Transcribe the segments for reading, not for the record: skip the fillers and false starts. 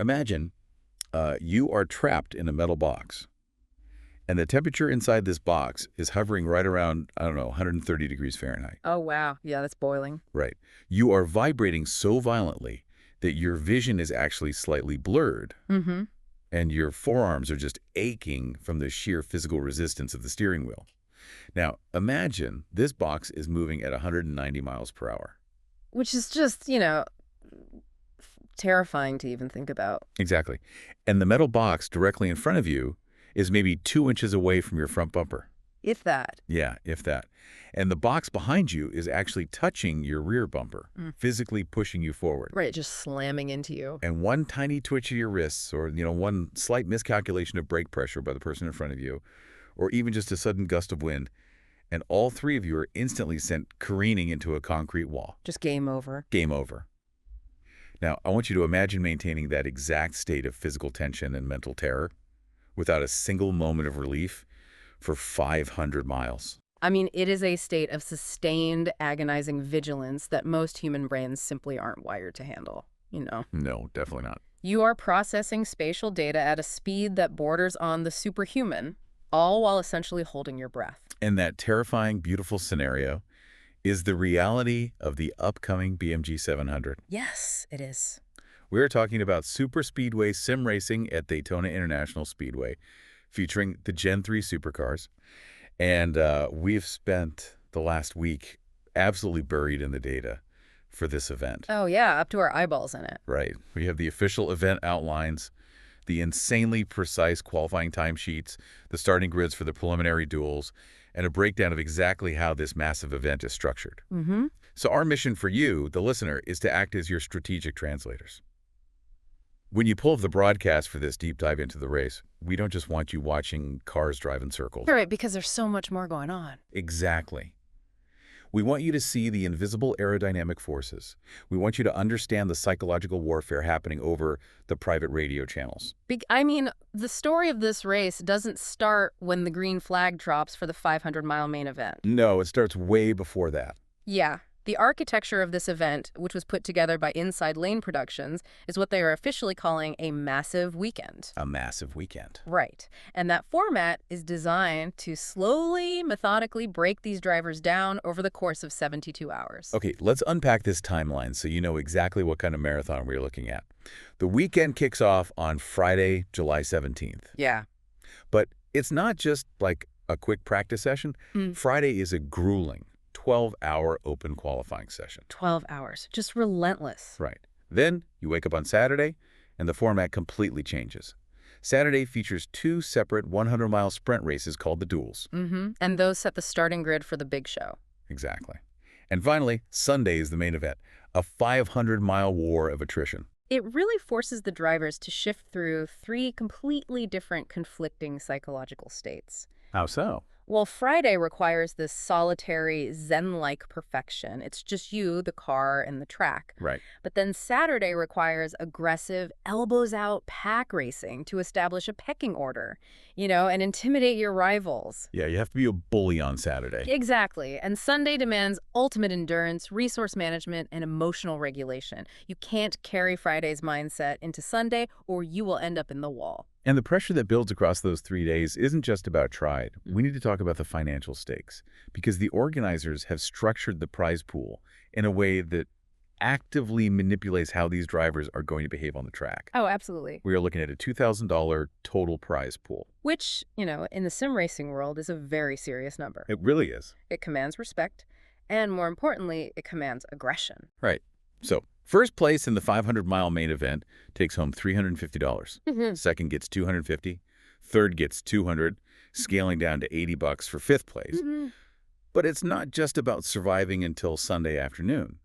Imagine you are trapped in a metal box, and the temperature inside this box is hovering right around, I don't know, 130 degrees Fahrenheit. Oh, wow. Yeah, that's boiling. Right. You are vibrating so violently that your vision is actually slightly blurred, Mm-hmm. and your forearms are just aching from the sheer physical resistance of the steering wheel. Now, imagine this box is moving at 190 miles per hour. Which is just, terrifying to even think about. Exactly. And the metal box directly in front of you is maybe 2 inches away from your front bumper. If that. Yeah, if that. And the box behind you is actually touching your rear bumper, physically pushing you forward. Right, just slamming into you. And one tiny twitch of your wrists or, one slight miscalculation of brake pressure by the person in front of you, or even just a sudden gust of wind, and all three of you are instantly sent careening into a concrete wall. Just game over. Game over. Now, I want you to imagine maintaining that exact state of physical tension and mental terror without a single moment of relief for 500 miles. I mean, it is a state of sustained, agonizing vigilance that most human brains simply aren't wired to handle, No, definitely not. You are processing spatial data at a speed that borders on the superhuman, all while essentially holding your breath. And that terrifying, beautiful scenario is the reality of the upcoming BMG 700. Yes, it is. We're talking about super speedway sim racing at Daytona International Speedway, featuring the Gen 3 supercars. And we've spent the last week absolutely buried in the data for this event. Oh, yeah, up to our eyeballs in it. Right. We have the official event outlines, the insanely precise qualifying timesheets, the starting grids for the preliminary duels, and a breakdown of exactly how this massive event is structured. Mm-hmm. So our mission for you, the listener, is to act as your strategic translators. When you pull up the broadcast for this deep dive into the race, we don't just want you watching cars drive in circles. Right, because there's so much more going on. Exactly. We want you to see the invisible aerodynamic forces. We want you to understand the psychological warfare happening over the private radio channels. The story of this race doesn't start when the green flag drops for the 500-mile main event. No, it starts way before that. Yeah. The architecture of this event, which was put together by Inside Lane Productions, is what they are officially calling a massive weekend. A massive weekend. Right. And that format is designed to slowly, methodically break these drivers down over the course of 72 hours. Okay, let's unpack this timeline so you know exactly what kind of marathon we're looking at. The weekend kicks off on Friday, July 17th. Yeah. But it's not just like a quick practice session. Friday is a grueling 12-hour open qualifying session. 12 hours. Just relentless. Right. Then you wake up on Saturday, and the format completely changes. Saturday features 2 separate 100-mile sprint races called the duels. And those set the starting grid for the big show. Exactly. And finally, Sunday is the main event, a 500-mile war of attrition. It really forces the drivers to shift through 3 completely different conflicting psychological states. How so? Well, Friday requires this solitary, zen-like perfection. It's just you, the car, and the track. Right. But then Saturday requires aggressive, elbows-out pack racing to establish a pecking order, and intimidate your rivals. Yeah, you have to be a bully on Saturday. Exactly. And Sunday demands ultimate endurance, resource management, and emotional regulation. You can't carry Friday's mindset into Sunday, or you will end up in the wall. And the pressure that builds across those 3 days isn't just about Tride. We need to talk about the financial stakes, because the organizers have structured the prize pool in a way that actively manipulates how these drivers are going to behave on the track. Oh, absolutely. We are looking at a $2,000 total prize pool. Which, in the sim racing world is a very serious number. It really is. It commands respect, and more importantly, it commands aggression. Right. So, first place in the 500-mile main event takes home $350. Second gets $250. Third gets $200, scaling down to $80 for fifth place. But it's not just about surviving until Sunday afternoon.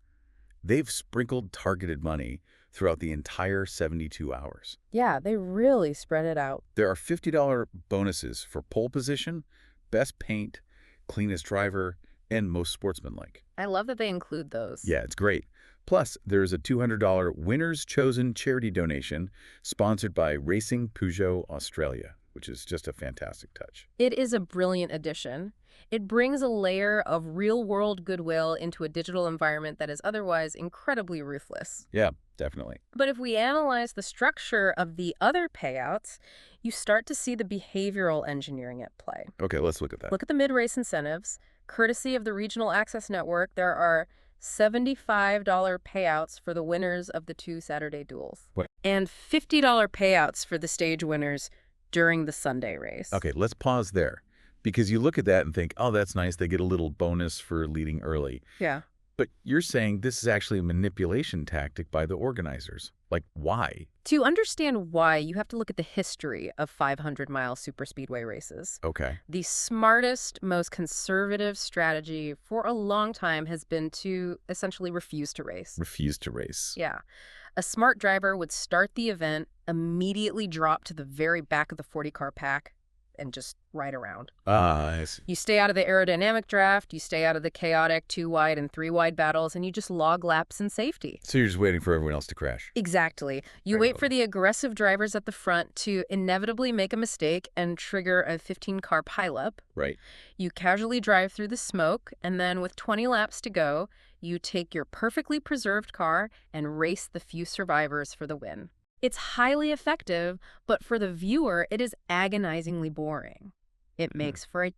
They've sprinkled targeted money throughout the entire 72 hours. Yeah, they really spread it out. There are $50 bonuses for pole position, best paint, cleanest driver, and most sportsmanlike. I love that they include those. Yeah, it's great. Plus, there's a $200 Winners Chosen charity donation sponsored by Racing Peugeot Australia, which is just a fantastic touch. It is a brilliant addition. It brings a layer of real-world goodwill into a digital environment that is otherwise incredibly ruthless. Yeah, definitely. But if we analyze the structure of the other payouts, you start to see the behavioral engineering at play. Okay, let's look at that. Look at the mid-race incentives. Courtesy of the Regional Access Network, there are $75 payouts for the winners of the 2 Saturday duels. What? And $50 payouts for the stage winners during the Sunday race. Okay, let's pause there. Because you look at that and think, oh, that's nice. They get a little bonus for leading early. Yeah. But you're saying this is actually a manipulation tactic by the organizers. Like, why? To understand why, you have to look at the history of 500-mile superspeedway races. Okay. The smartest, most conservative strategy for a long time has been to essentially refuse to race. Refuse to race. Yeah. A smart driver would start the event, immediately drop to the very back of the 40-car pack, and just ride around. Ah, I see. You stay out of the aerodynamic draft, you stay out of the chaotic 2-wide and 3-wide battles, and you just log laps in safety. So you're just waiting for everyone else to crash. Exactly. You wait for the aggressive drivers at the front to inevitably make a mistake and trigger a 15-car pileup. Right. You casually drive through the smoke, and then with 20 laps to go, you take your perfectly preserved car and race the few survivors for the win. It's highly effective, but for the viewer, it is agonizingly boring. It makes for a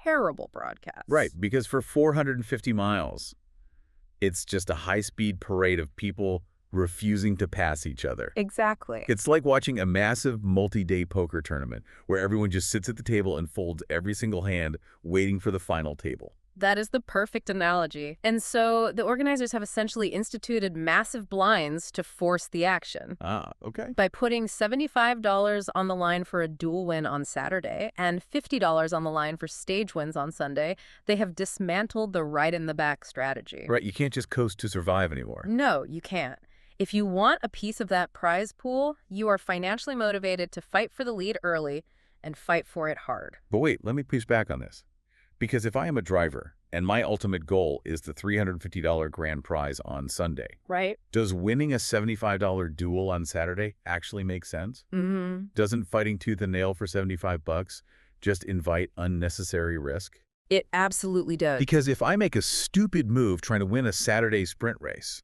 terrible broadcast. Right, because for 450 miles, it's just a high-speed parade of people refusing to pass each other. Exactly. It's like watching a massive multi-day poker tournament where everyone just sits at the table and folds every single hand waiting for the final table. That is the perfect analogy. And so the organizers have essentially instituted massive blinds to force the action. Ah, okay. By putting $75 on the line for a dual win on Saturday and $50 on the line for stage wins on Sunday, they have dismantled the right-in-the-back strategy. Right, you can't just coast to survive anymore. No, you can't. If you want a piece of that prize pool, you are financially motivated to fight for the lead early and fight for it hard. But wait, let me push back on this. Because if I am a driver and my ultimate goal is the $350 grand prize on Sunday, right? Does winning a $75 duel on Saturday actually make sense? Mm-hmm. Doesn't fighting tooth and nail for $75 just invite unnecessary risk? It absolutely does. Because if I make a stupid move trying to win a Saturday sprint race,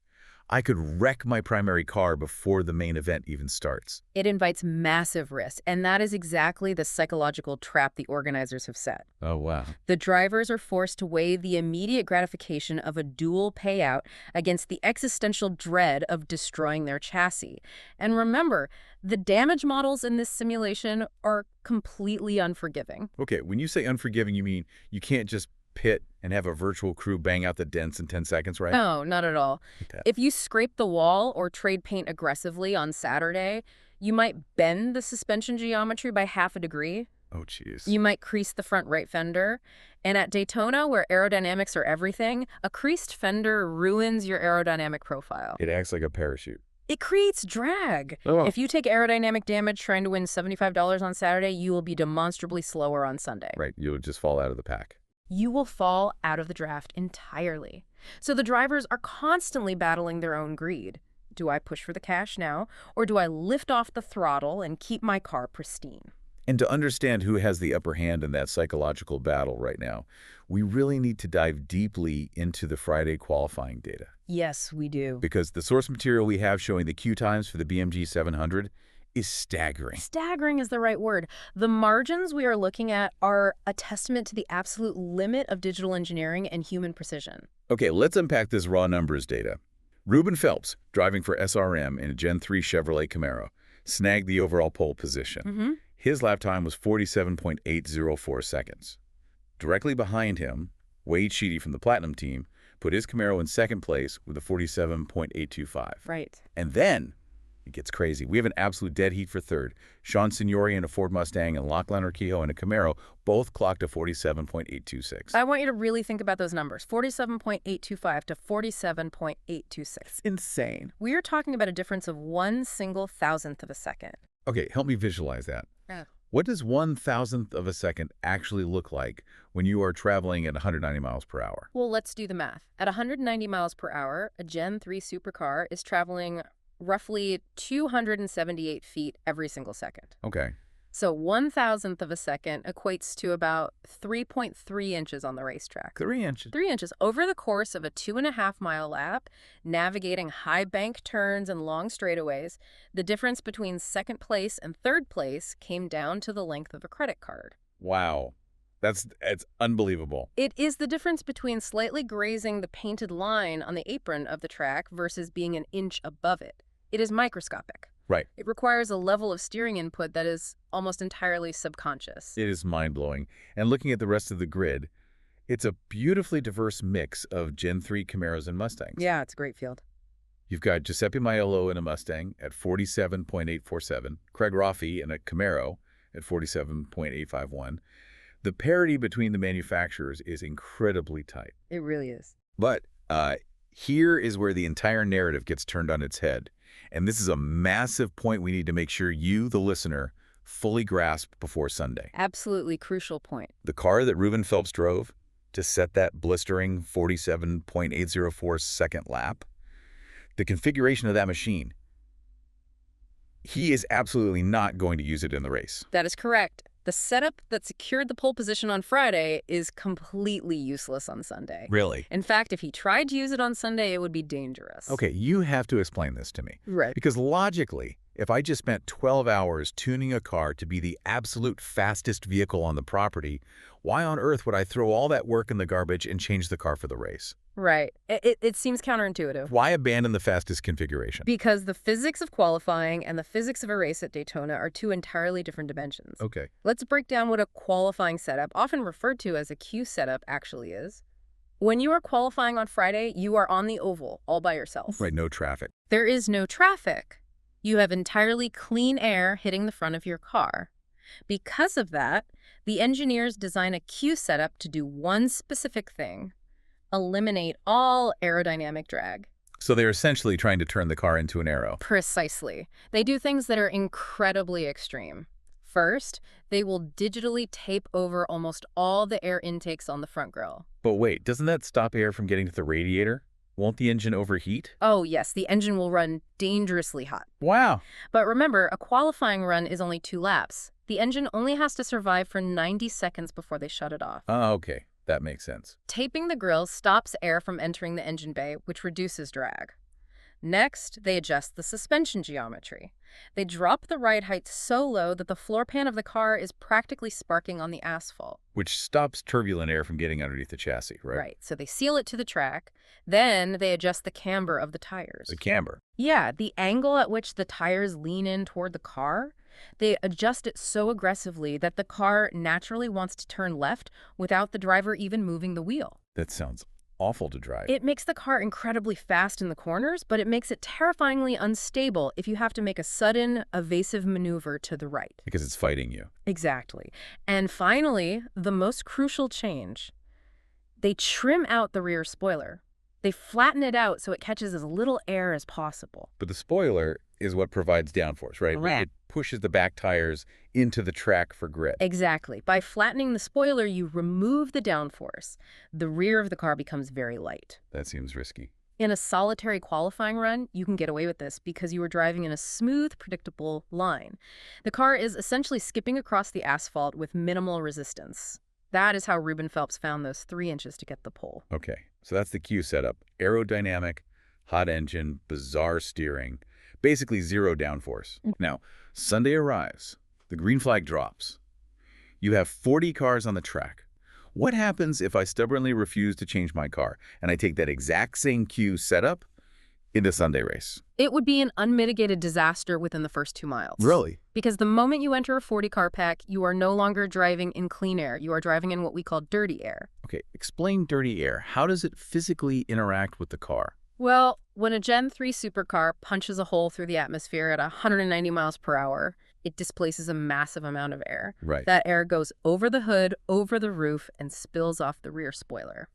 I could wreck my primary car before the main event even starts. It invites massive risk, and that is exactly the psychological trap the organizers have set. Oh, wow. The drivers are forced to weigh the immediate gratification of a dual payout against the existential dread of destroying their chassis. And remember, the damage models in this simulation are completely unforgiving. Okay, when you say unforgiving, you mean you can't just pit and have a virtual crew bang out the dents in 10 seconds, right? No, not at all. Okay. If you scrape the wall or trade paint aggressively on Saturday, you might bend the suspension geometry by half a degree. Oh, jeez. You might crease the front right fender. And at Daytona, where aerodynamics are everything, a creased fender ruins your aerodynamic profile. It acts like a parachute. It creates drag. Oh. If you take aerodynamic damage trying to win $75 on Saturday, you will be demonstrably slower on Sunday. Right, you'll just fall out of the pack. You will fall out of the draft entirely. So the drivers are constantly battling their own greed. Do I push for the cash now, or do I lift off the throttle and keep my car pristine? And to understand who has the upper hand in that psychological battle right now, we really need to dive deeply into the Friday qualifying data. Yes, we do. Because the source material we have showing the queue times for the BMG 700 is staggering. Staggering is the right word. The margins we are looking at are a testament to the absolute limit of digital engineering and human precision. Okay, let's unpack this raw numbers data. Reuben Phelps, driving for SRM in a Gen 3 Chevrolet Camaro, snagged the overall pole position. His lap time was 47.804 seconds. Directly behind him, Wade Sheedy from the Platinum team put his Camaro in second place with a 47.825. Right. And then it gets crazy. We have an absolute dead heat for third. Sean Signori in a Ford Mustang and Lachlan Urquijo in a Camaro both clocked a 47.826. I want you to really think about those numbers. 47.825 to 47.826. Insane. We are talking about a difference of 1/1,000th of a second. Okay, help me visualize that. Yeah. What does 1,000th of a second actually look like when you are traveling at 190 miles per hour? Well, let's do the math. At 190 miles per hour, a Gen 3 supercar is traveling roughly 278 feet every single second. Okay. So 1,000th of a second equates to about 3.3 inches on the racetrack. 3 inches. 3 inches over the course of a 2.5-mile lap, navigating high bank turns and long straightaways. The difference between second place and third place came down to the length of a credit card. Wow. It's unbelievable. It is the difference between slightly grazing the painted line on the apron of the track versus being an inch above it. It is microscopic. Right. It requires a level of steering input that is almost entirely subconscious. It is mind-blowing. And looking at the rest of the grid, it's a beautifully diverse mix of Gen 3 Camaros and Mustangs. Yeah, it's a great field. You've got Giuseppe Maiolo in a Mustang at 47.847, Craig Roffey in a Camaro at 47.851. The parity between the manufacturers is incredibly tight. It really is. But here is where the entire narrative gets turned on its head. And this is a massive point we need to make sure you, the listener, fully grasp before Sunday. Absolutely crucial point. The car that Reuben Phelps drove to set that blistering 47.804 second lap, the configuration of that machine, he is absolutely not going to use it in the race. That is correct. The setup that secured the pole position on Friday is completely useless on Sunday. Really? In fact, if he tried to use it on Sunday, it would be dangerous. Okay, you have to explain this to me. Right. Because logically, if I just spent 12 hours tuning a car to be the absolute fastest vehicle on the property, why on earth would I throw all that work in the garbage and change the car for the race? Right. It seems counterintuitive. Why abandon the fastest configuration? Because the physics of qualifying and the physics of a race at Daytona are two entirely different dimensions. Okay. Let's break down what a qualifying setup, often referred to as a Q setup, actually is. When you are qualifying on Friday, you are on the oval all by yourself. Right, no traffic. There is no traffic. You have entirely clean air hitting the front of your car. Because of that, the engineers design a Q setup to do one specific thing: eliminate all aerodynamic drag. So they're essentially trying to turn the car into an aero. Precisely. They do things that are incredibly extreme. First, they will digitally tape over almost all the air intakes on the front grille. But wait, doesn't that stop air from getting to the radiator? Won't the engine overheat? Oh, yes, the engine will run dangerously hot. Wow. But remember, a qualifying run is only 2 laps. The engine only has to survive for 90 seconds before they shut it off. Oh, okay. That makes sense. Taping the grille stops air from entering the engine bay, which reduces drag. Next, they adjust the suspension geometry. They drop the ride height so low that the floor pan of the car is practically sparking on the asphalt. Which stops turbulent air from getting underneath the chassis, right? Right. So they seal it to the track. Then they adjust the camber of the tires. The camber. Yeah, the angle at which the tires lean in toward the car. They adjust it so aggressively that the car naturally wants to turn left without the driver even moving the wheel. That sounds awful to drive. It makes the car incredibly fast in the corners, but it makes it terrifyingly unstable if you have to make a sudden, evasive maneuver to the right. Because it's fighting you. Exactly. And finally, the most crucial change. They trim out the rear spoiler. They flatten it out so it catches as little air as possible. But the spoiler is what provides downforce, right? Correct. It pushes the back tires into the track for grip. Exactly. By flattening the spoiler, you remove the downforce. The rear of the car becomes very light. That seems risky. In a solitary qualifying run, you can get away with this because you are driving in a smooth, predictable line. The car is essentially skipping across the asphalt with minimal resistance. That is how Reuben Phelps found those 3 inches to get the pole. Okay, so that's the Q setup. Aerodynamic, hot engine, bizarre steering, basically zero downforce. Now, Sunday arrives. The green flag drops. You have 40 cars on the track. What happens if I stubbornly refuse to change my car and I take that exact same Q setup in the Sunday race? It would be an unmitigated disaster within the first 2 miles. Really? Because the moment you enter a 40-car pack, you are no longer driving in clean air. You are driving in what we call dirty air. Okay, explain dirty air. How does it physically interact with the car? Well, when a Gen 3 supercar punches a hole through the atmosphere at 190 miles per hour, it displaces a massive amount of air. Right. That air goes over the hood, over the roof, and spills off the rear spoiler.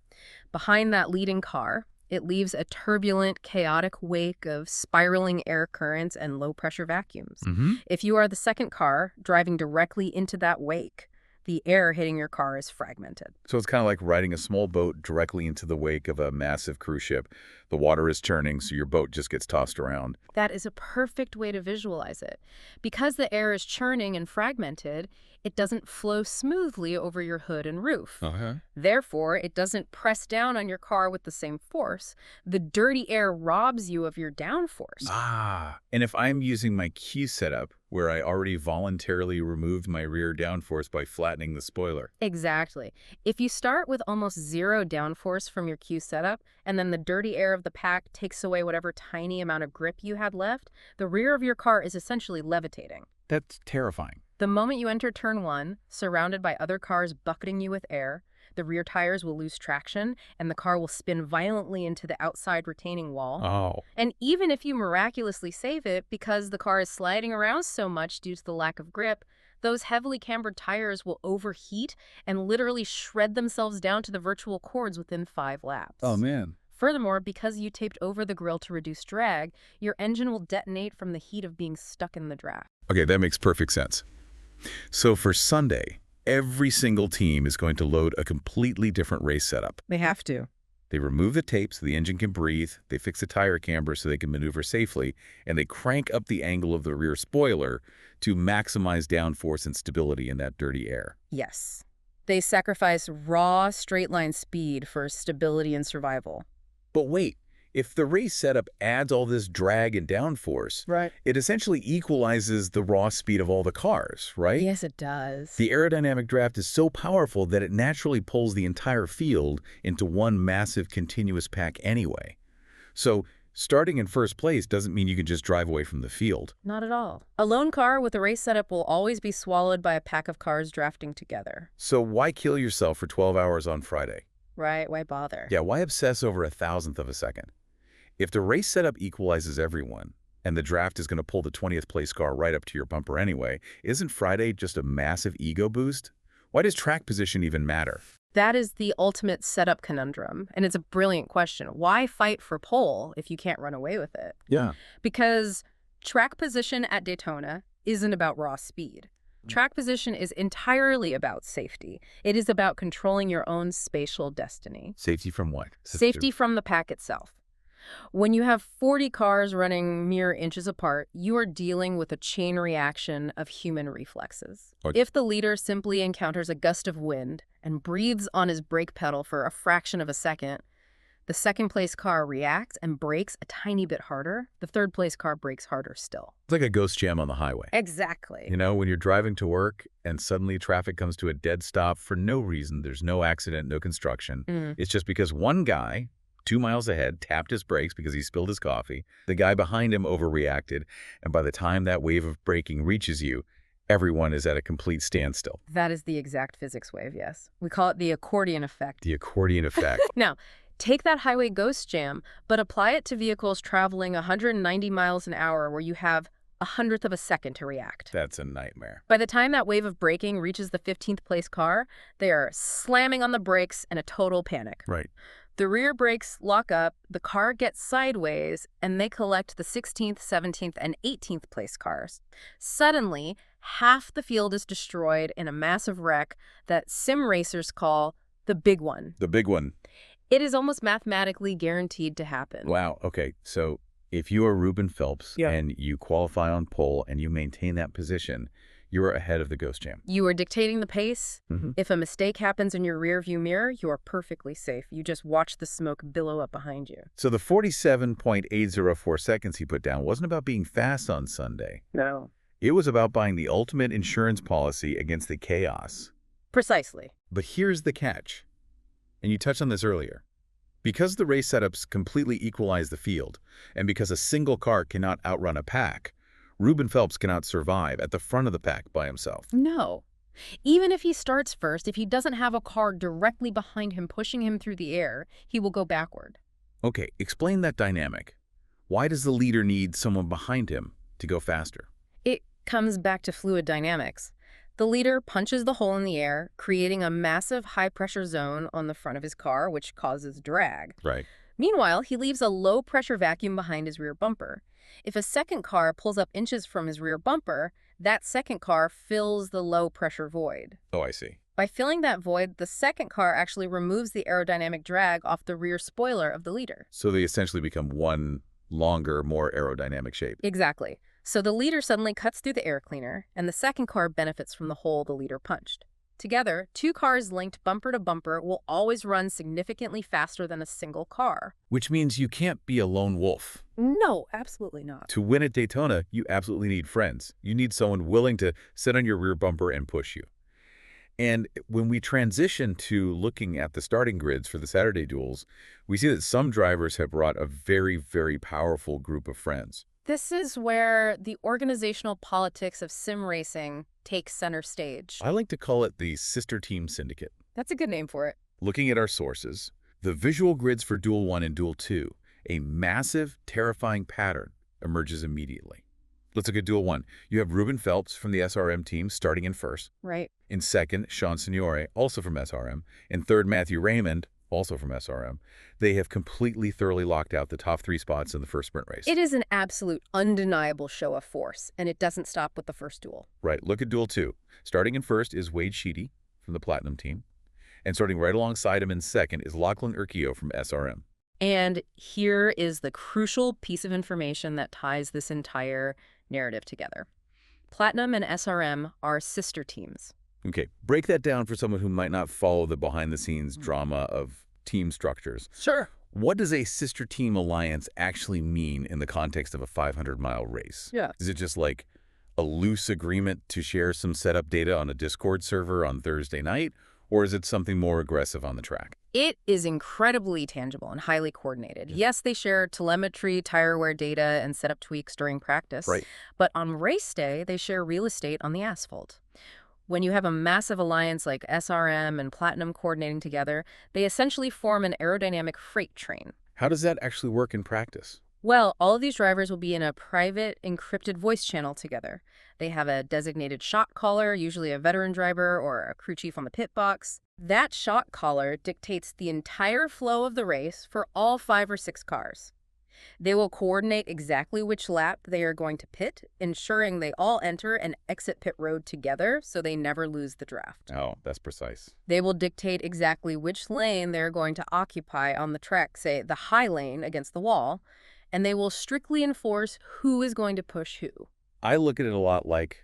Behind that leading car, it leaves a turbulent, chaotic wake of spiraling air currents and low-pressure vacuums. If you are the second car driving directly into that wake, the air hitting your car is fragmented. So it's kind of like riding a small boat directly into the wake of a massive cruise ship. The water is churning, so your boat just gets tossed around. That is a perfect way to visualize it. Because the air is churning and fragmented, it doesn't flow smoothly over your hood and roof. Therefore, it doesn't press down on your car with the same force. The dirty air robs you of your downforce. And if I'm using my Q setup, where I already voluntarily removed my rear downforce by flattening the spoiler. Exactly. If you start with almost zero downforce from your Q setup, and then the dirty air of the pack takes away whatever tiny amount of grip you had left, the rear of your car is essentially levitating. That's terrifying. The moment you enter turn 1, surrounded by other cars bucketing you with air, the rear tires will lose traction, and the car will spin violently into the outside retaining wall. And even if you miraculously save it, because the car is sliding around so much due to the lack of grip, those heavily cambered tires will overheat and literally shred themselves down to the virtual cords within 5 laps. Oh, man. Furthermore, because you taped over the grille to reduce drag, your engine will detonate from the heat of being stuck in the draft. Okay, that makes perfect sense. So for Sunday, every single team is going to load a completely different race setup. They have to. They remove the tape so the engine can breathe, they fix the tire camber so they can maneuver safely, and they crank up the angle of the rear spoiler to maximize downforce and stability in that dirty air. Yes. They sacrifice raw, straight-line speed for stability and survival. But wait, if the race setup adds all this drag and downforce, it essentially equalizes the raw speed of all the cars, right? Yes, it does. The aerodynamic draft is so powerful that it naturally pulls the entire field into one massive continuous pack anyway. So starting in first place doesn't mean you can just drive away from the field. Not at all. A lone car with a race setup will always be swallowed by a pack of cars drafting together. So why kill yourself for 12 hours on Friday? Right, why bother? Yeah, why obsess over a thousandth of a second? If the race setup equalizes everyone, and the draft is going to pull the 20th place car right up to your bumper anyway, isn't Friday just a massive ego boost? Why does track position even matter? That is the ultimate setup conundrum, and it's a brilliant question. Why fight for pole if you can't run away with it? Yeah. Because track position at Daytona isn't about raw speed. Track position is entirely about safety. It is about controlling your own spatial destiny. Safety from what? Safety from the pack itself. When you have 40 cars running mere inches apart, you are dealing with a chain reaction of human reflexes. If the leader simply encounters a gust of wind and breathes on his brake pedal for a fraction of a second, the second-place car reacts and brakes a tiny bit harder. The third-place car brakes harder still. It's like a ghost jam on the highway. Exactly. You know, when you're driving to work and suddenly traffic comes to a dead stop for no reason, there's no accident, no construction. It's just because one guy 2 miles ahead tapped his brakes because he spilled his coffee. The guy behind him overreacted, and by the time that wave of braking reaches you, everyone is at a complete standstill. That is the exact physics wave, yes. We call it the accordion effect. The accordion effect. Now, take that highway ghost jam, but apply it to vehicles traveling 190 miles an hour where you have 1/100th of a second to react. That's a nightmare. By the time that wave of braking reaches the 15th place car, they are slamming on the brakes in a total panic. Right. The rear brakes lock up, the car gets sideways, and they collect the 16th, 17th, and 18th place cars. Suddenly, half the field is destroyed in a massive wreck that sim racers call the big one. The big one. It is almost mathematically guaranteed to happen. Wow. Okay. So if you are Reuben Phelps and you qualify on pole and you maintain that position, you're ahead of the ghost jam. You are dictating the pace. If a mistake happens in your rearview mirror, you are perfectly safe. You just watch the smoke billow up behind you. So the 47.804 seconds he put down wasn't about being fast on Sunday. No. It was about buying the ultimate insurance policy against the chaos. Precisely. But here's the catch, and you touched on this earlier. Because the race setups completely equalize the field, and because a single car cannot outrun a pack, Reuben Phelps cannot survive at the front of the pack by himself. No. Even if he starts first, if he doesn't have a car directly behind him pushing him through the air, he will go backward. Okay, explain that dynamic. Why does the leader need someone behind him to go faster? It comes back to fluid dynamics. The leader punches the hole in the air, creating a massive high-pressure zone on the front of his car, which causes drag. Right. Meanwhile, he leaves a low-pressure vacuum behind his rear bumper. If a second car pulls up inches from his rear bumper, that second car fills the low-pressure void. Oh, I see. By filling that void, the second car actually removes the aerodynamic drag off the rear spoiler of the leader. So they essentially become one longer, more aerodynamic shape. Exactly. So the leader suddenly cuts through the air cleaner, and the second car benefits from the hole the leader punched. Together, two cars linked bumper to bumper will always run significantly faster than a single car. Which means you can't be a lone wolf. No, absolutely not. To win at Daytona, you absolutely need friends. You need someone willing to sit on your rear bumper and push you. And when we transition to looking at the starting grids for the Saturday duels, we see that some drivers have brought a very, very powerful group of friends. This is where the organizational politics of sim racing takes center stage. I like to call it the sister team syndicate. That's a good name for it. Looking at our sources, the visual grids for Duel 1 and Duel 2, a massive, terrifying pattern emerges immediately. Let's look at Duel 1. You have Ruben Phelps from the SRM team starting in first. Right. In second, Sean Signore, also from SRM. In third, Matthew Raymond, also from SRM. They have completely thoroughly locked out the top 3 spots in the first sprint race. It is an absolute undeniable show of force, and it doesn't stop with the first duel. Right. Look at Duel 2. Starting in first is Wade Sheedy from the Platinum team. And starting right alongside him in second is Lachlan Urquio from SRM. And here is the crucial piece of information that ties this entire narrative together. Platinum and SRM are sister teams. Okay, break that down for someone who might not follow the behind-the-scenes drama of team structures. Sure. What does a sister team alliance actually mean in the context of a 500-mile race? Yeah. Is it just like a loose agreement to share some setup data on a Discord server on Thursday night, or is it something more aggressive on the track? It is incredibly tangible and highly coordinated. Yes, they share telemetry, tire wear data, and setup tweaks during practice. Right. But on race day, they share real estate on the asphalt. When you have a massive alliance like SRM and Platinum coordinating together, they essentially form an aerodynamic freight train. How does that actually work in practice? Well, all of these drivers will be in a private, encrypted voice channel together. They have a designated shot caller, usually a veteran driver or a crew chief on the pit box. That shot caller dictates the entire flow of the race for all 5 or 6 cars. They will coordinate exactly which lap they are going to pit, ensuring they all enter and exit pit road together so they never lose the draft. Oh, that's precise. They will dictate exactly which lane they're going to occupy on the track, say the high lane against the wall, and they will strictly enforce who is going to push who. I look at it a lot like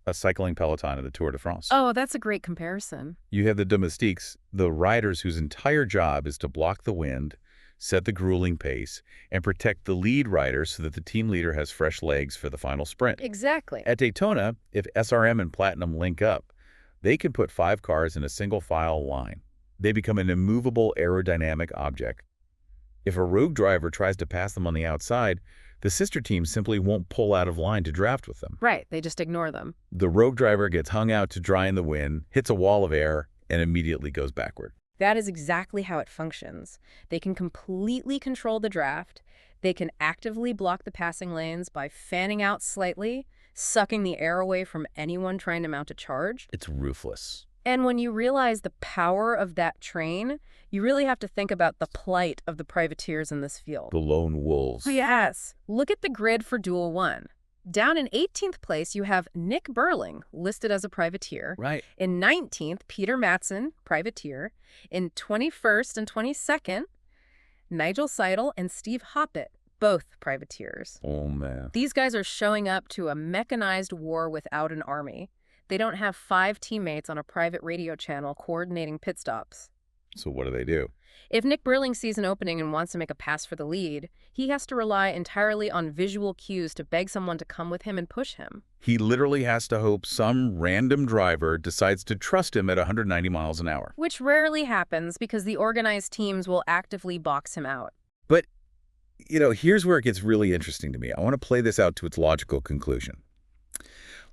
a cycling peloton at the Tour de France. Oh, that's a great comparison. You have the domestiques, the riders whose entire job is to block the wind, set the grueling pace, and protect the lead rider so that the team leader has fresh legs for the final sprint. Exactly. At Daytona, if SRM and Platinum link up, they can put 5 cars in a single file line. They become an immovable aerodynamic object. If a rogue driver tries to pass them on the outside, the sister team simply won't pull out of line to draft with them. Right, they just ignore them. The rogue driver gets hung out to dry in the wind, hits a wall of air, and immediately goes backward. That is exactly how it functions. They can completely control the draft. They can actively block the passing lanes by fanning out slightly, sucking the air away from anyone trying to mount a charge. It's ruthless. And when you realize the power of that train, you really have to think about the plight of the privateers in this field. The lone wolves. Oh, yes. Look at the grid for Duel 1. Down in 18th place, you have Nick Burling, listed as a privateer. Right. In 19th, Peter Matson, privateer. In 21st and 22nd, Nigel Seidel and Steve Hoppett, both privateers. Oh, man. These guys are showing up to a mechanized war without an army. They don't have 5 teammates on a private radio channel coordinating pit stops. So what do? If Nick Burling sees an opening and wants to make a pass for the lead, he has to rely entirely on visual cues to beg someone to come with him and push him. He literally has to hope some random driver decides to trust him at 190 miles an hour. Which rarely happens because the organized teams will actively box him out. But, here's where it gets really interesting to me. I want to play this out to its logical conclusion.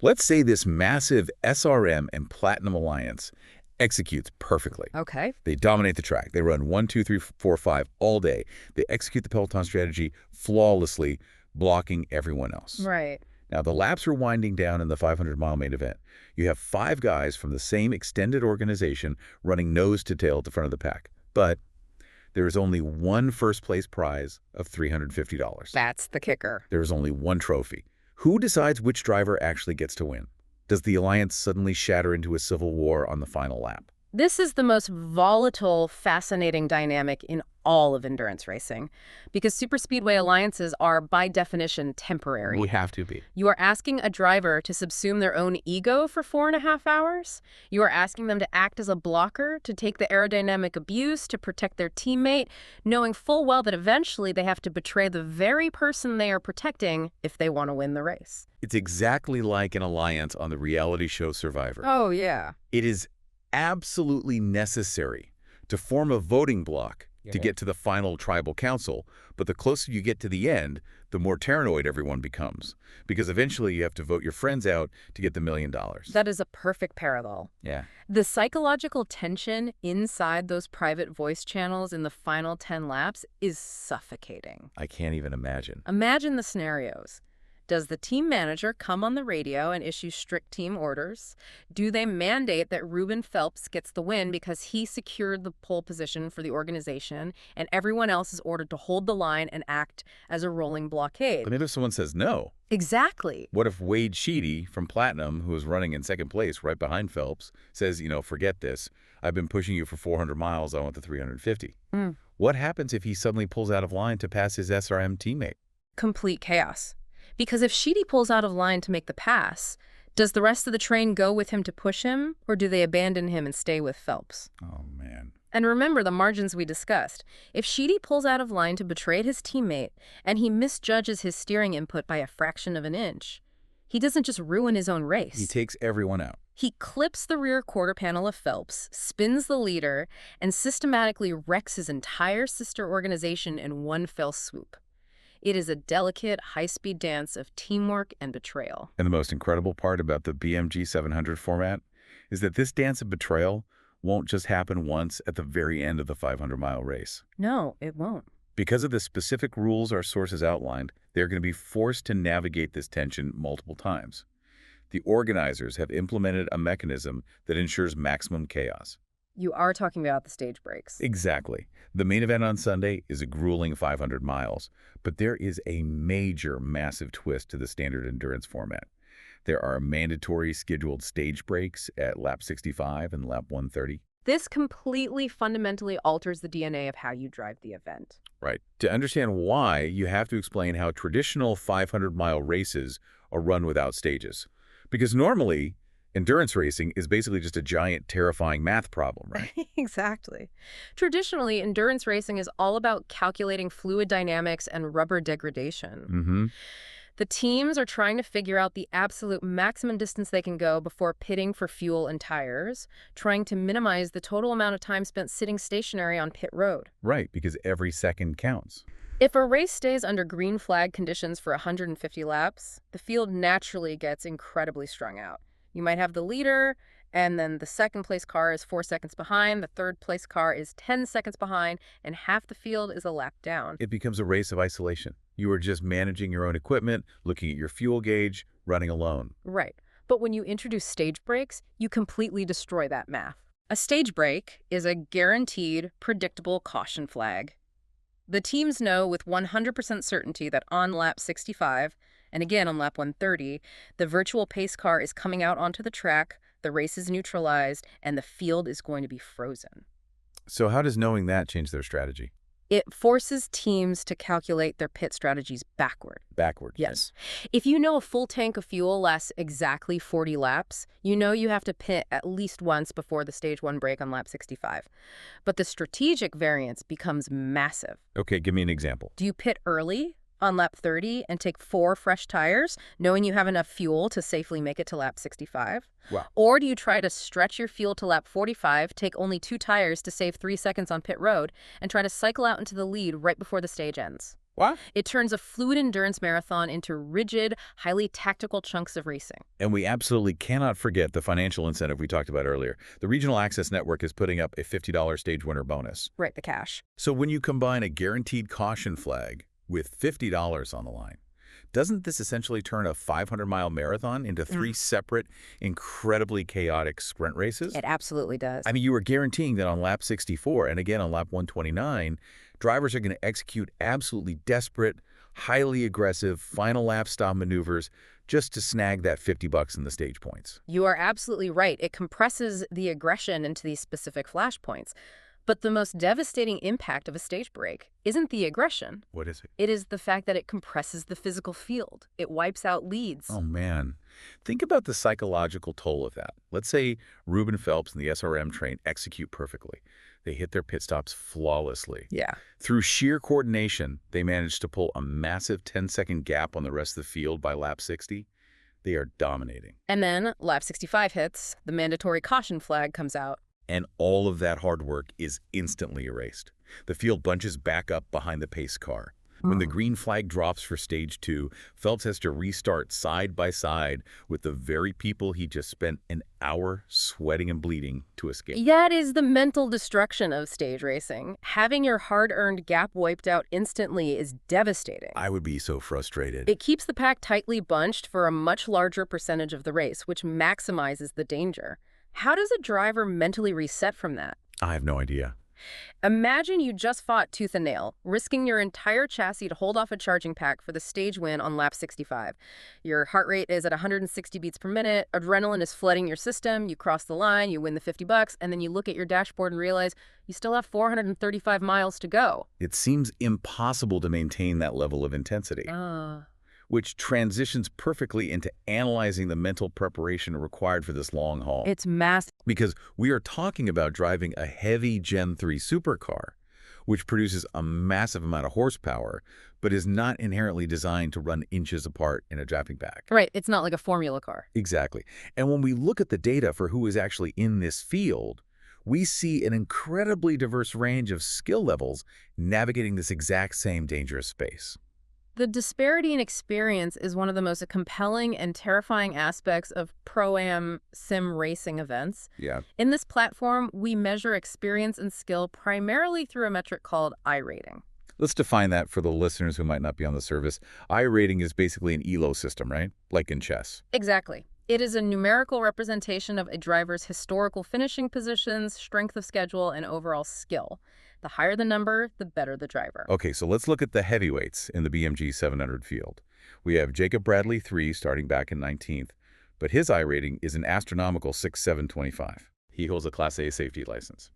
Let's say this massive SRM and Platinum alliance executes perfectly. Okay. They dominate the track. They run 1, 2, 3, 4, 5 all day. They execute the peloton strategy flawlessly, blocking everyone else. Right. Now, the laps are winding down in the 500-mile main event. You have 5 guys from the same extended organization running nose to tail at the front of the pack. But There is only one first-place prize of $350. That's the kicker. There is only one trophy. Who decides which driver actually gets to win? Does the alliance suddenly shatter into a civil war on the final lap? This is the most volatile, fascinating dynamic in all of endurance racing, because superspeedway alliances are, by definition, temporary. We have to be. You are asking a driver to subsume their own ego for 4.5 hours. You are asking them to act as a blocker, to take the aerodynamic abuse, to protect their teammate, knowing full well that eventually they have to betray the very person they are protecting if they want to win the race. It's exactly like an alliance on the reality show Survivor. Oh, yeah. It is absolutely necessary to form a voting bloc to get to the final tribal council, but the closer you get to the end, the more paranoid everyone becomes, because eventually you have to vote your friends out to get the $1 million. That is a perfect parallel. Yeah. The psychological tension inside those private voice channels in the final 10 laps is suffocating. I can't even imagine. Imagine the scenarios. Does the team manager come on the radio and issue strict team orders? Do they mandate that Reuben Phelps gets the win because he secured the pole position for the organization and everyone else is ordered to hold the line and act as a rolling blockade? But if someone says no? Exactly. What if Wade Sheedy from Platinum, who was running in second place right behind Phelps, says, forget this. I've been pushing you for 400 miles. I want the 350. What happens if he suddenly pulls out of line to pass his SRM teammate? Complete chaos. Because if Sheedy pulls out of line to make the pass, does the rest of the train go with him to push him, or do they abandon him and stay with Phelps? Oh, man. And remember the margins we discussed. If Sheedy pulls out of line to betray his teammate, and he misjudges his steering input by a fraction of an inch, he doesn't just ruin his own race. He takes everyone out. He clips the rear quarter panel of Phelps, spins the leader, and systematically wrecks his entire sister organization in one fell swoop. It is a delicate, high-speed dance of teamwork and betrayal. And the most incredible part about the BMG 700 format is that this dance of betrayal won't just happen once at the very end of the 500-mile race. No, it won't. Because of the specific rules our sources outlined, they're going to be forced to navigate this tension multiple times. The organizers have implemented a mechanism that ensures maximum chaos. You are talking about the stage breaks. Exactly. The main event on Sunday is a grueling 500 miles, but there is a major, massive twist to the standard endurance format. There are mandatory scheduled stage breaks at lap 65 and lap 130. This completely fundamentally alters the DNA of how you drive the event. Right. To understand why, you have to explain how traditional 500-mile races are run without stages. Because normally, endurance racing is basically just a giant, terrifying math problem, right? Exactly. Traditionally, endurance racing is all about calculating fluid dynamics and rubber degradation. The teams are trying to figure out the absolute maximum distance they can go before pitting for fuel and tires, trying to minimize the total amount of time spent sitting stationary on pit road. Right, because every second counts. If a race stays under green flag conditions for 150 laps, the field naturally gets incredibly strung out. You might have the leader, and then the second place car is 4 seconds behind, the third place car is 10 seconds behind, and half the field is a lap down. It becomes a race of isolation. You are just managing your own equipment, looking at your fuel gauge, running alone. Right. But when you introduce stage breaks, you completely destroy that math. A stage break is a guaranteed, predictable caution flag. The teams know with 100% certainty that on lap 65, and again on lap 130, the virtual pace car is coming out onto the track, the race is neutralized, and the field is going to be frozen. So how does knowing that change their strategy? It forces teams to calculate their pit strategies backward. Backwards. Yes. If you know a full tank of fuel lasts exactly 40 laps, you know you have to pit at least once before the stage 1 break on lap 65. But the strategic variance becomes massive. Okay, give me an example. Do you pit early on lap 30 and take 4 fresh tires, knowing you have enough fuel to safely make it to lap 65? Wow. Or do you try to stretch your fuel to lap 45, take only 2 tires to save 3 seconds on pit road, and try to cycle out into the lead right before the stage ends? What? It turns a fluid endurance marathon into rigid, highly tactical chunks of racing. And we absolutely cannot forget the financial incentive we talked about earlier. The Regional Access Network is putting up a $50 stage winner bonus. Right, the cash. So when you combine a guaranteed caution flag with $50 on the line, Doesn't this essentially turn a 500-mile marathon into three separate, incredibly chaotic sprint races? It absolutely does. I mean, you were guaranteeing that on lap 64 and again on lap 129, drivers are going to execute absolutely desperate, highly aggressive final lap stop maneuvers just to snag that $50 in the stage points. You are absolutely right. It compresses the aggression into these specific flashpoints. But the most devastating impact of a stage break isn't the aggression. What is it? It is the fact that it compresses the physical field. It wipes out leads. Oh, man. Think about the psychological toll of that. Let's say Reuben Phelps and the SRM train execute perfectly. They hit their pit stops flawlessly. Yeah. Through sheer coordination, they managed to pull a massive 10-second gap on the rest of the field by lap 60. They are dominating. And then lap 65 hits, the mandatory caution flag comes out. And all of that hard work is instantly erased. The field bunches back up behind the pace car. When the green flag drops for stage 2, Phelps has to restart side by side with the very people he just spent an hour sweating and bleeding to escape. That is the mental destruction of stage racing. Having your hard-earned gap wiped out instantly is devastating. I would be so frustrated. It keeps the pack tightly bunched for a much larger percentage of the race, which maximizes the danger. How does a driver mentally reset from that? I have no idea. Imagine you just fought tooth and nail, risking your entire chassis to hold off a charging pack for the stage win on lap 65. Your heart rate is at 160 beats per minute, adrenaline is flooding your system, you cross the line, you win the $50, and then you look at your dashboard and realize you still have 435 miles to go. It seems impossible to maintain that level of intensity. Which transitions perfectly into analyzing the mental preparation required for this long haul. It's massive. Because we are talking about driving a heavy Gen 3 supercar, which produces a massive amount of horsepower, but is not inherently designed to run inches apart in a drafting pack. Right, it's not like a formula car. Exactly. And when we look at the data for who is actually in this field, we see an incredibly diverse range of skill levels navigating this exact same dangerous space. The disparity in experience is one of the most compelling and terrifying aspects of Pro-Am sim racing events. Yeah. In this platform, we measure experience and skill primarily through a metric called I-rating. Let's define that for the listeners who might not be on the service. I-rating is basically an ELO system, right? Like in chess. Exactly. It is a numerical representation of a driver's historical finishing positions, strength of schedule, and overall skill. The higher the number, the better the driver. Okay, so let's look at the heavyweights in the BMG 700 field. We have Jacob Bradley 3 starting back in 19th, but his I-rating is an astronomical 6,725. He holds a Class A safety license.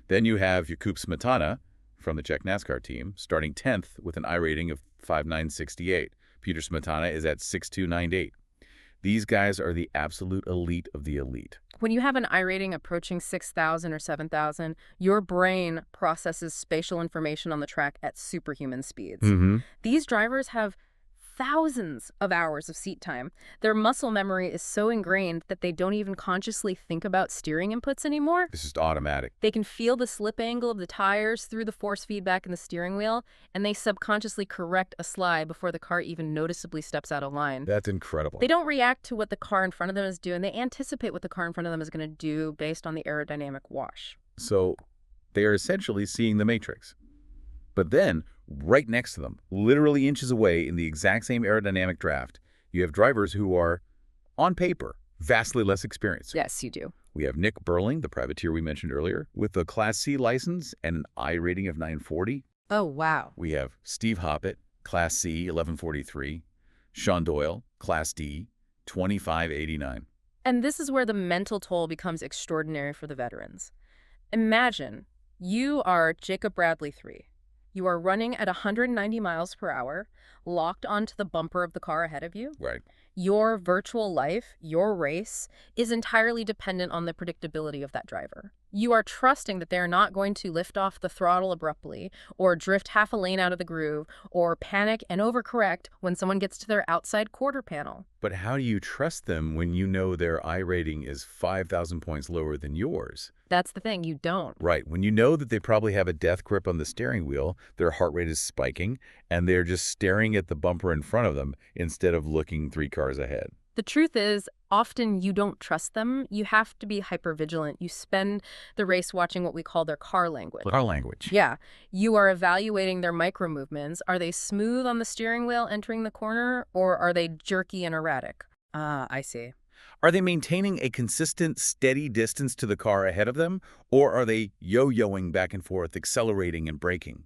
Then you have Jakub Smetana from the Czech NASCAR team starting 10th with an I-rating of 5,968. Peter Smetana is at 6,298. These guys are the absolute elite of the elite. When you have an I-rating approaching 6,000 or 7,000, your brain processes spatial information on the track at superhuman speeds. These drivers have thousands of hours of seat time. Their muscle memory is so ingrained that they don't even consciously think about steering inputs anymore. It's just automatic. They can feel the slip angle of the tires through the force feedback in the steering wheel, and they subconsciously correct a slide before the car even noticeably steps out of line. That's incredible. They don't react to what the car in front of them is doing. They anticipate what the car in front of them is going to do based on the aerodynamic wash. So they are essentially seeing the matrix. But then, right next to them, literally inches away in the exact same aerodynamic draft, you have drivers who are, on paper, vastly less experienced. Yes, you do. We have Nick Burling, the privateer we mentioned earlier, with a Class C license and an I-rating of 940. Oh, wow. We have Steve Hoppett, Class C, 1143. Sean Doyle, Class D, 2589. And this is where the mental toll becomes extraordinary for the veterans. Imagine you are Jacob Bradley 3. You are running at 190 miles per hour, locked onto the bumper of the car ahead of you. Right. Your virtual life, your race, is entirely dependent on the predictability of that driver. You are trusting that they're not going to lift off the throttle abruptly, or drift half a lane out of the groove, or panic and overcorrect when someone gets to their outside quarter panel. But how do you trust them when you know their I-rating is 5,000 points lower than yours? That's the thing, you don't. Right. When you know that they probably have a death grip on the steering wheel, their heart rate is spiking, and they're just staring at the bumper in front of them instead of looking 3 cars ahead. The truth is, often you don't trust them. You have to be hypervigilant. You spend the race watching what we call their car language. Car language. Yeah, you are evaluating their micro movements. Are they smooth on the steering wheel entering the corner, or are they jerky and erratic? Ah, I see. Are they maintaining a consistent, steady distance to the car ahead of them, or are they yo-yoing back and forth, accelerating and braking?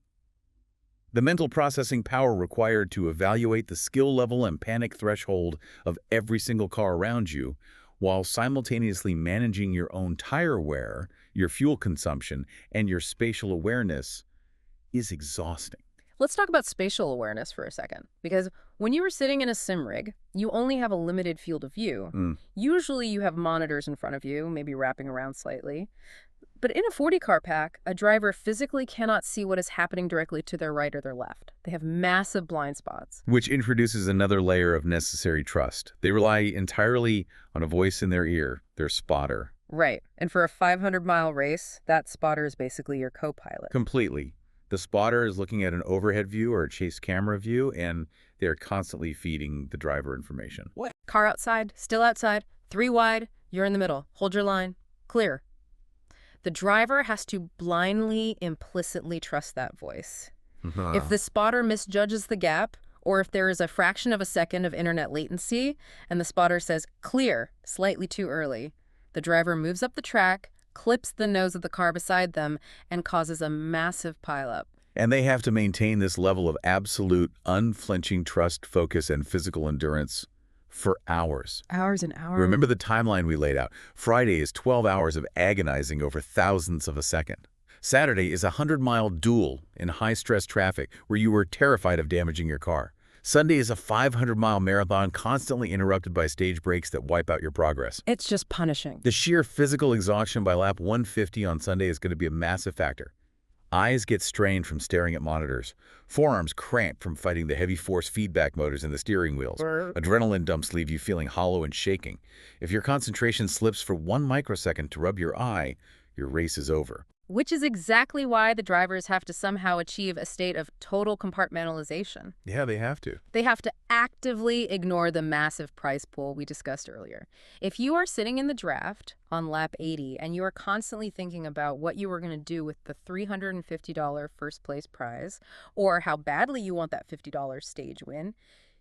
The mental processing power required to evaluate the skill level and panic threshold of every single car around you, while simultaneously managing your own tire wear, your fuel consumption, and your spatial awareness, is exhausting. Let's talk about spatial awareness for a second, because when you are sitting in a sim rig, you only have a limited field of view. Usually you have monitors in front of you, maybe wrapping around slightly. But in a 40 car pack, a driver physically cannot see what is happening directly to their right or their left. They have massive blind spots. Which introduces another layer of necessary trust. They rely entirely on a voice in their ear, their spotter. Right. And for a 500-mile race, that spotter is basically your co-pilot. Completely. The spotter is looking at an overhead view or a chase camera view, and they're constantly feeding the driver information. What? Car outside, still outside, 3 wide, you're in the middle. Hold your line. Clear. The driver has to blindly, implicitly trust that voice. If the spotter misjudges the gap, or if there is a fraction of a second of internet latency, and the spotter says, clear, slightly too early, the driver moves up the track, clips the nose of the car beside them, and causes a massive pileup. And they have to maintain this level of absolute, unflinching trust, focus, and physical endurance for hours. Hours and hours. Remember the timeline we laid out. Friday is 12 hours of agonizing over thousandths of a second. Saturday is a 100-mile duel in high-stress traffic where you were terrified of damaging your car. Sunday is a 500-mile marathon constantly interrupted by stage breaks that wipe out your progress. It's just punishing. The sheer physical exhaustion by lap 150 on Sunday is going to be a massive factor. Eyes get strained from staring at monitors. Forearms cramp from fighting the heavy force feedback motors in the steering wheels. Adrenaline dumps leave you feeling hollow and shaking. If your concentration slips for 1 microsecond to rub your eye, your race is over. Which is exactly why the drivers have to somehow achieve a state of total compartmentalization. Yeah, they have to. They have to actively ignore the massive prize pool we discussed earlier. If you are sitting in the draft on lap 80 and you are constantly thinking about what you were going to do with the $350 first place prize, or how badly you want that $50 stage win,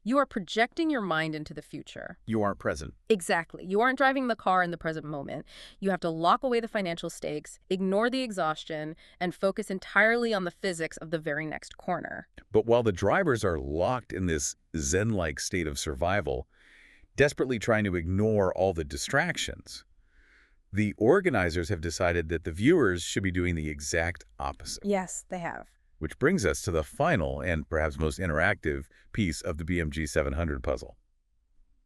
you are projecting your mind into the future. You aren't present. Exactly. You aren't driving the car in the present moment. You have to lock away the financial stakes, ignore the exhaustion, and focus entirely on the physics of the very next corner. But while the drivers are locked in this zen-like state of survival, desperately trying to ignore all the distractions, the organizers have decided that the viewers should be doing the exact opposite. Yes, they have. Which brings us to the final and perhaps most interactive piece of the BMG 700 puzzle,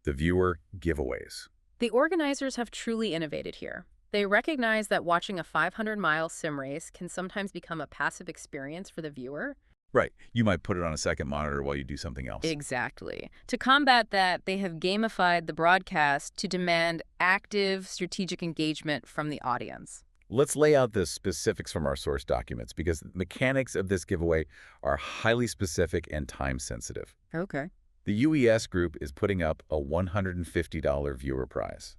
the viewer giveaways. The organizers have truly innovated here. They recognize that watching a 500-mile sim race can sometimes become a passive experience for the viewer. Right. You might put it on a second monitor while you do something else. Exactly. To combat that, they have gamified the broadcast to demand active, strategic engagement from the audience. Let's lay out the specifics from our source documents because the mechanics of this giveaway are highly specific and time-sensitive. Okay. The UES group is putting up a $150 viewer prize.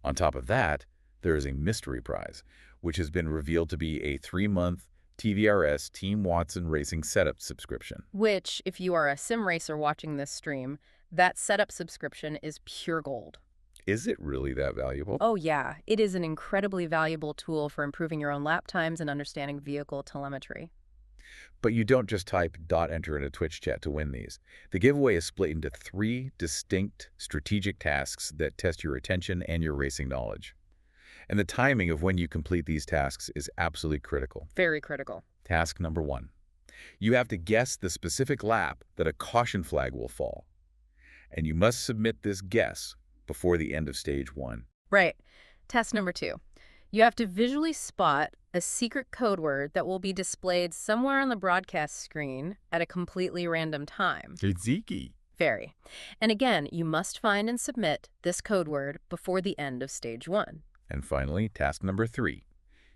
On top of that, there is a mystery prize, which has been revealed to be a 3-month TVRS Team Watson Racing Setup subscription. Which, if you are a sim racer watching this stream, that setup subscription is pure gold. Is it really that valuable? Oh, yeah. It is an incredibly valuable tool for improving your own lap times and understanding vehicle telemetry. But you don't just type .enter in a Twitch chat to win these. The giveaway is split into 3 distinct strategic tasks that test your attention and your racing knowledge. And the timing of when you complete these tasks is absolutely critical. Very critical. Task number 1. You have to guess the specific lap that a caution flag will fall. And you must submit this guess before the end of stage 1. Right. Task number 2. You have to visually spot a secret code word that will be displayed somewhere on the broadcast screen at a completely random time. It's Zeke. Very. And again, you must find and submit this code word before the end of stage 1. And finally, task number 3.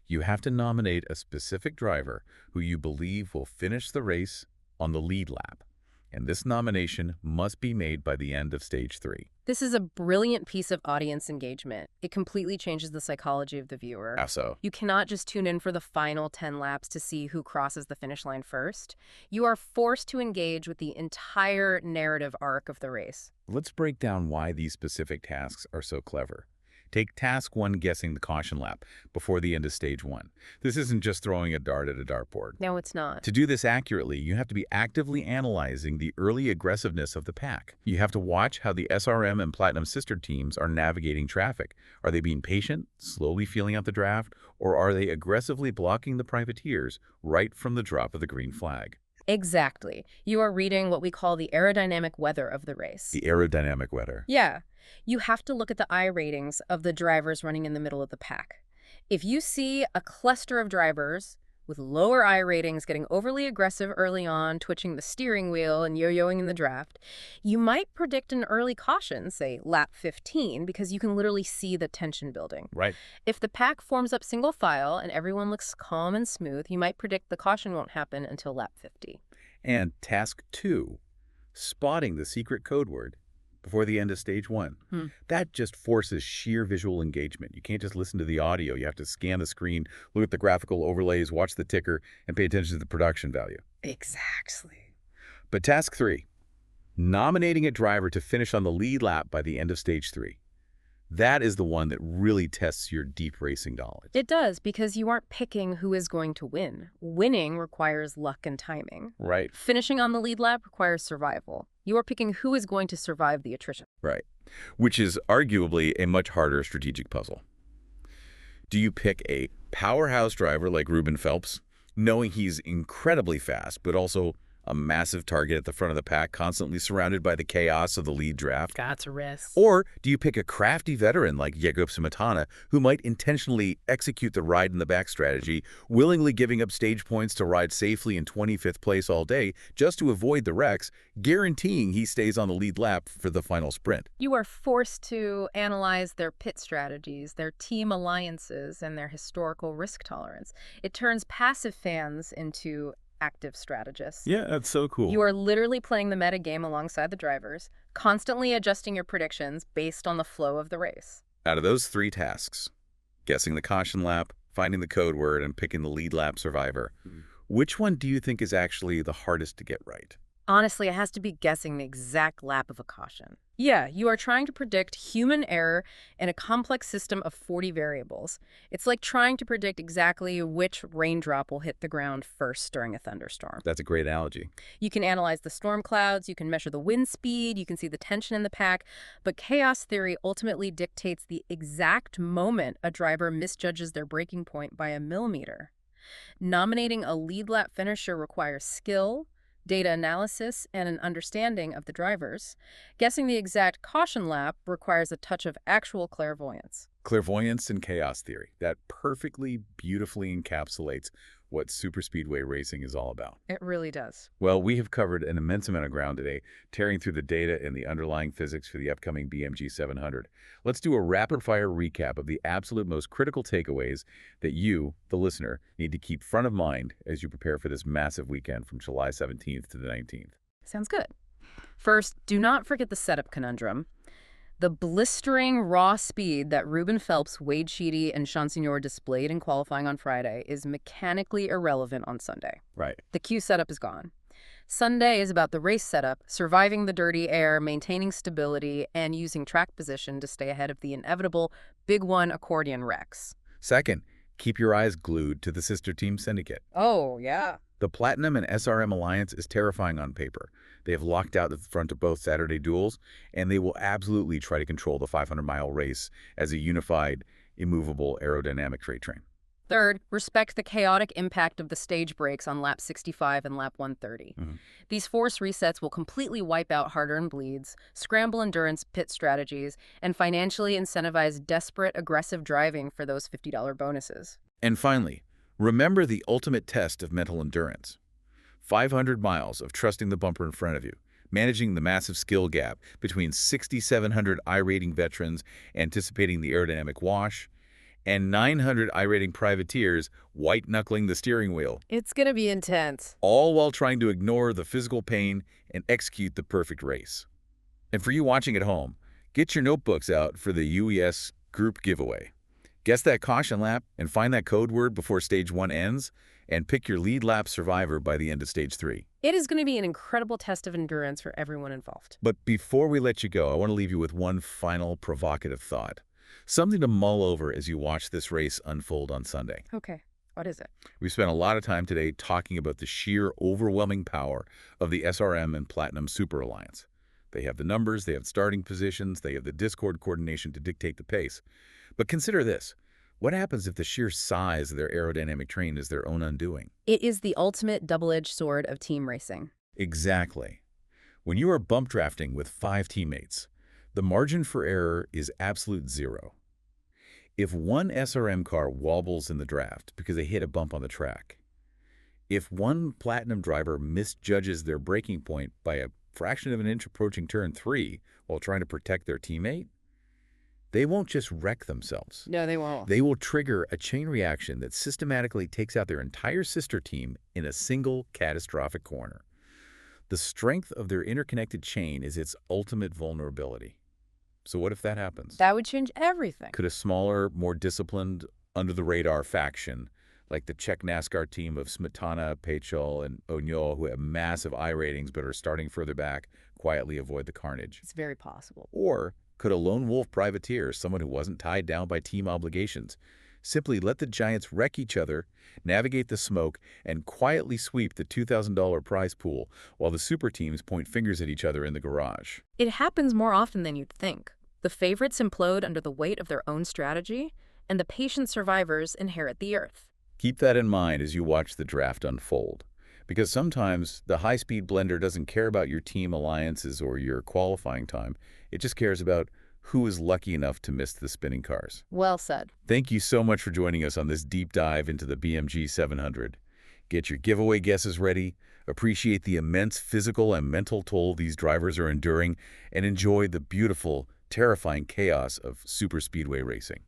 You have to nominate a specific driver who you believe will finish the race on the lead lap. And this nomination must be made by the end of Stage 3. This is a brilliant piece of audience engagement. It completely changes the psychology of the viewer. How so? You cannot just tune in for the final 10 laps to see who crosses the finish line first. You are forced to engage with the entire narrative arc of the race. Let's break down why these specific tasks are so clever. Take Task 1, guessing the caution lap, before the end of Stage 1. This isn't just throwing a dart at a dartboard. No, it's not. To do this accurately, you have to be actively analyzing the early aggressiveness of the pack. You have to watch how the SRM and Platinum sister teams are navigating traffic. Are they being patient, slowly feeling out the draft, or are they aggressively blocking the privateers right from the drop of the green flag? Exactly. You are reading what we call the aerodynamic weather of the race. The aerodynamic weather. Yeah. You have to look at the I ratings of the drivers running in the middle of the pack. If you see a cluster of drivers with lower I ratings getting overly aggressive early on, twitching the steering wheel and yo-yoing in the draft, you might predict an early caution, say lap 15, because you can literally see the tension building. Right. If the pack forms up single file and everyone looks calm and smooth, you might predict the caution won't happen until lap 50. And Task 2, spotting the secret code word before the end of Stage 1. That just forces sheer visual engagement. You can't just listen to the audio. You have to scan the screen, look at the graphical overlays, watch the ticker, and pay attention to the production value. Exactly. But Task 3, nominating a driver to finish on the lead lap by the end of Stage 3. That is the one that really tests your deep racing knowledge. It does, because you aren't picking who is going to win. Winning requires luck and timing. Right. Finishing on the lead lap requires survival. You are picking who is going to survive the attrition. Right. Which is arguably a much harder strategic puzzle. Do you pick a powerhouse driver like Reuben Phelps, knowing he's incredibly fast, but also a massive target at the front of the pack, constantly surrounded by the chaos of the lead draft? That's a risk. Or do you pick a crafty veteran like Jacob Smetana, who might intentionally execute the ride in the back strategy, willingly giving up stage points to ride safely in 25th place all day just to avoid the wrecks, guaranteeing he stays on the lead lap for the final sprint? You are forced to analyze their pit strategies, their team alliances, and their historical risk tolerance. It turns passive fans into active strategists. Yeah, that's so cool. You are literally playing the meta game alongside the drivers, constantly adjusting your predictions based on the flow of the race. Out of those 3 tasks, guessing the caution lap, finding the code word, and picking the lead lap survivor, which one do you think is actually the hardest to get right? Honestly, it has to be guessing the exact lap of a caution. Yeah, you are trying to predict human error in a complex system of 40 variables. It's like trying to predict exactly which raindrop will hit the ground first during a thunderstorm. That's a great analogy. You can analyze the storm clouds, you can measure the wind speed, you can see the tension in the pack, but chaos theory ultimately dictates the exact moment a driver misjudges their braking point by a millimeter. Nominating a lead lap finisher requires skill, data analysis, and an understanding of the drivers. Guessing the exact caution lap requires a touch of actual clairvoyance. Clairvoyance and chaos theory. That perfectly, beautifully encapsulates what superspeedway racing is all about. It really does. Well, we have covered an immense amount of ground today, tearing through the data and the underlying physics for the upcoming BMG 700. Let's do a rapid-fire recap of the absolute most critical takeaways that you, the listener, need to keep front of mind as you prepare for this massive weekend from July 17th to the 19th. Sounds good. First, do not forget the setup conundrum. The blistering raw speed that Reuben Phelps, Wade Sheedy, and Chansonneur displayed in qualifying on Friday is mechanically irrelevant on Sunday. Right. The Q setup is gone. Sunday is about the race setup, surviving the dirty air, maintaining stability, and using track position to stay ahead of the inevitable Big One accordion wrecks. Second, keep your eyes glued to the sister team syndicate. Oh, yeah. The Platinum and SRM alliance is terrifying on paper. They have locked out the front of both Saturday duels, and they will absolutely try to control the 500-mile race as a unified, immovable aerodynamic freight train. Third, respect the chaotic impact of the stage breaks on lap 65 and lap 130. These force resets will completely wipe out hard-earned bleeds, scramble endurance pit strategies, and financially incentivize desperate, aggressive driving for those $50 bonuses. And finally, remember the ultimate test of mental endurance. 500 miles of trusting the bumper in front of you, managing the massive skill gap between 6,700 I-rating veterans anticipating the aerodynamic wash, and 900 I-rating privateers white-knuckling the steering wheel, It's gonna be intense. all while trying to ignore the physical pain and execute the perfect race. And for you watching at home, get your notebooks out for the UES group giveaway. Guess that caution lap and find that code word before Stage 1 ends, and pick your lead lap survivor by the end of Stage 3. It is gonna be an incredible test of endurance for everyone involved. But before we let you go, I want to leave you with one final provocative thought. Something to mull over as you watch this race unfold on Sunday. Okay, what is it? We spent a lot of time today talking about the sheer overwhelming power of the SRM and Platinum Super Alliance. They have the numbers, they have starting positions, they have the Discord coordination to dictate the pace. But consider this. What happens if the sheer size of their aerodynamic train is their own undoing? It is the ultimate double-edged sword of team racing. Exactly. When you are bump drafting with 5 teammates, the margin for error is absolute zero. If one SRM car wobbles in the draft because they hit a bump on the track, if one Platinum driver misjudges their braking point by a fraction of an inch approaching turn 3 while trying to protect their teammate, they won't just wreck themselves. No, they won't. They will trigger a chain reaction that systematically takes out their entire sister team in a single catastrophic corner. The strength of their interconnected chain is its ultimate vulnerability. So what if that happens? That would change everything. Could a smaller, more disciplined, under-the-radar faction, like the Czech NASCAR team of Smetana, Pechol, and Oño, who have massive I ratings but are starting further back, quietly avoid the carnage? It's very possible. Or could a lone wolf privateer, someone who wasn't tied down by team obligations, simply let the giants wreck each other, navigate the smoke, and quietly sweep the $2,000 prize pool while the super teams point fingers at each other in the garage? It happens more often than you'd think. The favorites implode under the weight of their own strategy, and the patient survivors inherit the earth. Keep that in mind as you watch the draft unfold, because sometimes the high-speed blender doesn't care about your team alliances or your qualifying time. It just cares about who is lucky enough to miss the spinning cars. Well said. Thank you so much for joining us on this deep dive into the BMG 700. Get your giveaway guesses ready, appreciate the immense physical and mental toll these drivers are enduring, and enjoy the beautiful, terrifying chaos of superspeedway racing.